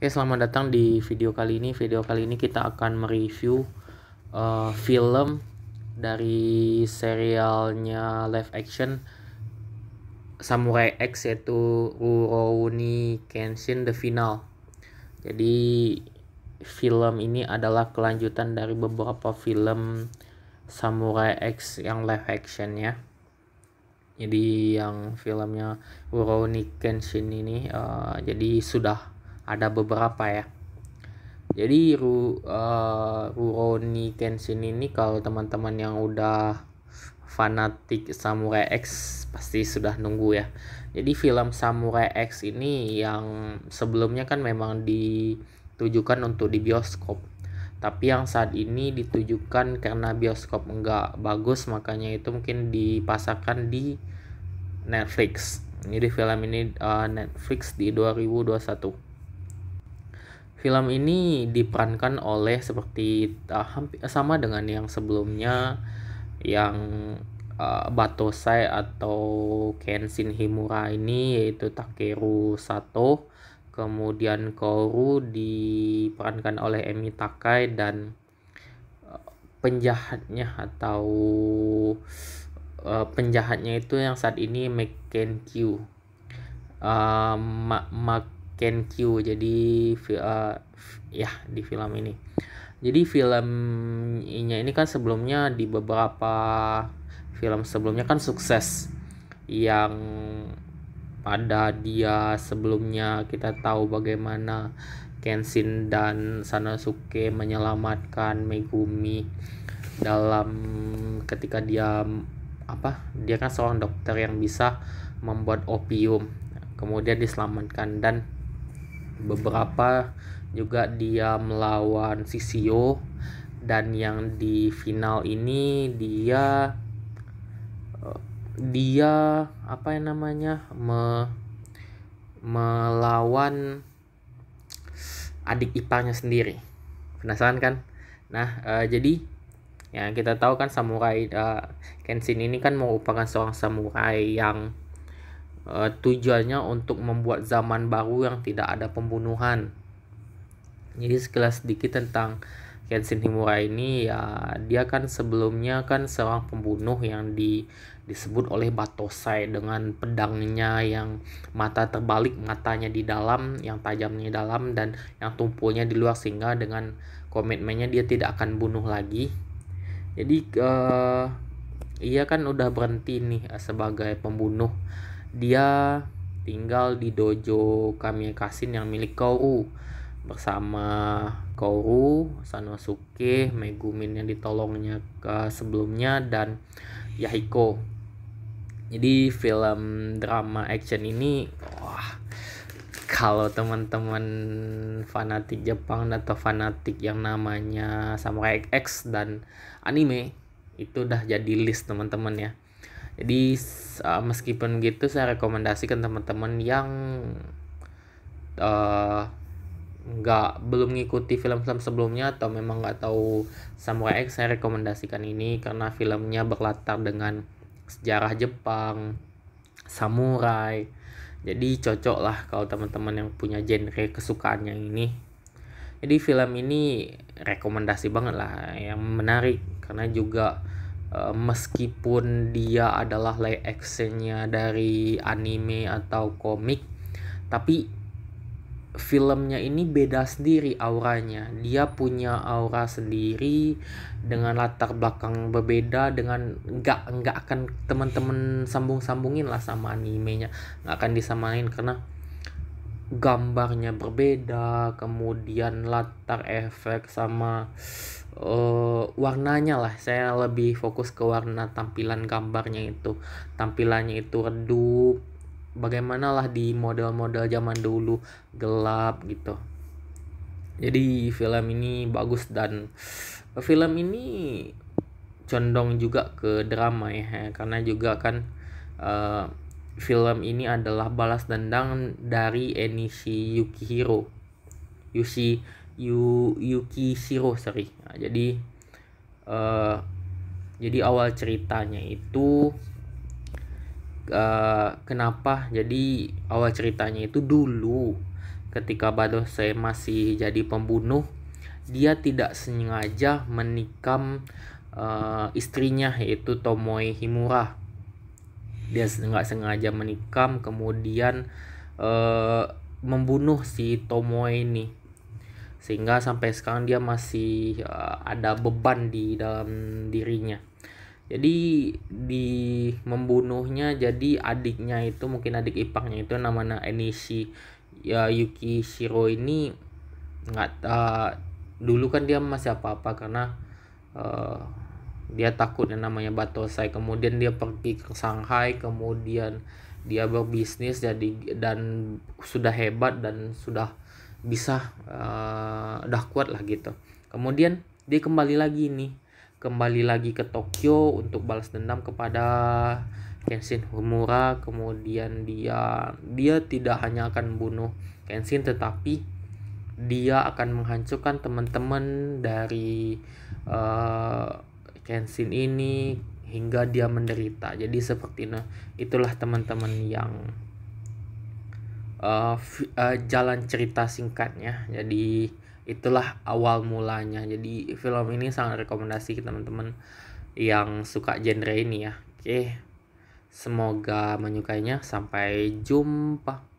Oke, selamat datang di video kali ini. Video kali ini kita akan mereview film dari serialnya live action Samurai X, yaitu Rurouni Kenshin The Final. Jadi film ini adalah kelanjutan dari beberapa film Samurai X yang live action ya. Jadi yang filmnya Rurouni Kenshin ini jadi sudah ada beberapa ya. Jadi Rurouni Kenshin ini, kalau teman-teman yang udah fanatik Samurai X pasti sudah nunggu ya. Jadi film Samurai X ini yang sebelumnya kan memang ditujukan untuk di bioskop. Tapi yang saat ini ditujukan karena bioskop enggak bagus, makanya itu mungkin dipasarkan di Netflix. Jadi film ini Netflix di 2021. Film ini diperankan oleh seperti hampir sama dengan yang sebelumnya, yang Batosai atau Kenshin Himura ini, yaitu Takeru Sato. Kemudian Kaoru diperankan oleh Emi Takai, dan penjahatnya atau penjahatnya itu yang saat ini Mackenzie. Mackenzie. Jadi ya di film ini. Jadi filmnya ini kan sebelumnya di beberapa film sebelumnya kan sukses. Yang pada dia sebelumnya kita tahu bagaimana Kenshin dan Sanosuke menyelamatkan Megumi dalam ketika dia kan seorang dokter yang bisa membuat opium, kemudian diselamatkan. Dan beberapa juga dia melawan Shishio, dan yang di final ini dia melawan adik iparnya sendiri. Penasaran kan? Nah, jadi ya kita tahu kan samurai Kenshin ini kan merupakan seorang samurai yang tujuannya untuk membuat zaman baru yang tidak ada pembunuhan. Jadi sekilas sedikit tentang Kenshin Himura ini, ya dia kan sebelumnya kan seorang pembunuh yang disebut oleh Batosai dengan pedangnya yang mata terbalik, matanya di dalam, yang tajamnya di dalam dan yang tumpulnya di luar, sehingga dengan komitmennya dia tidak akan bunuh lagi. Jadi ia kan udah berhenti nih sebagai pembunuh. Dia tinggal di dojo Kamikaze yang milik Kaoru, bersama Kaoru, Sanosuke, Megumin yang ditolongnya sebelumnya, dan Yahiko. Jadi film drama action ini, kalau teman-teman fanatik Jepang atau fanatik yang namanya Samurai X dan anime, itu udah jadi list teman-teman ya. Jadi meskipun gitu, saya rekomendasikan teman-teman yang belum ngikuti film-film sebelumnya atau memang nggak tahu Samurai X, saya rekomendasikan ini karena filmnya berlatar dengan sejarah Jepang, samurai. Jadi cocok lah kalau teman-teman yang punya genre kesukaan yang ini. Jadi film ini rekomendasi banget lah, yang menarik karena juga meskipun dia adalah live actionnya dari anime atau komik, tapi filmnya ini beda sendiri auranya. Dia punya aura sendiri dengan latar belakang berbeda, dengan nggak akan teman-teman sambungin lah sama animenya, nggak akan disamain karena gambarnya berbeda, kemudian latar efek sama warnanya lah. Saya lebih fokus ke warna tampilan gambarnya itu. Tampilannya itu redup, bagaimana lah di model-model zaman dulu, gelap gitu. Jadi film ini bagus, dan film ini condong juga ke drama ya, karena juga kan film ini adalah balas dendam dari Enishi Yukishiro. Nah, jadi awal ceritanya itu kenapa? Jadi awal ceritanya itu dulu ketika Badosai masih jadi pembunuh, dia tidak sengaja menikam istrinya, yaitu Tomoe Himura. Dia nggak sengaja menikam, kemudian membunuh si Tomoe ini, sehingga sampai sekarang dia masih ada beban di dalam dirinya. Jadi di membunuhnya, jadi adiknya itu, mungkin adik iparnya itu namanya Enishi ya Yukishiro ini, nggak dulu kan dia masih apa-apa karena dia takut yang namanya Batosai. Kemudian dia pergi ke Shanghai, kemudian dia berbisnis dan sudah hebat dan sudah bisa udah kuat lah gitu. Kemudian dia kembali lagi ke Tokyo untuk balas dendam kepada Kenshin Himura. Kemudian dia tidak hanya akan membunuh Kenshin, tetapi dia akan menghancurkan teman-teman dari Kenshin ini hingga dia menderita. Jadi seperti itulah teman-teman yang jalan cerita singkatnya. Jadi itulah awal mulanya. Jadi film ini sangat rekomendasi ke teman-teman yang suka genre ini ya. Oke, semoga menyukainya. Sampai jumpa.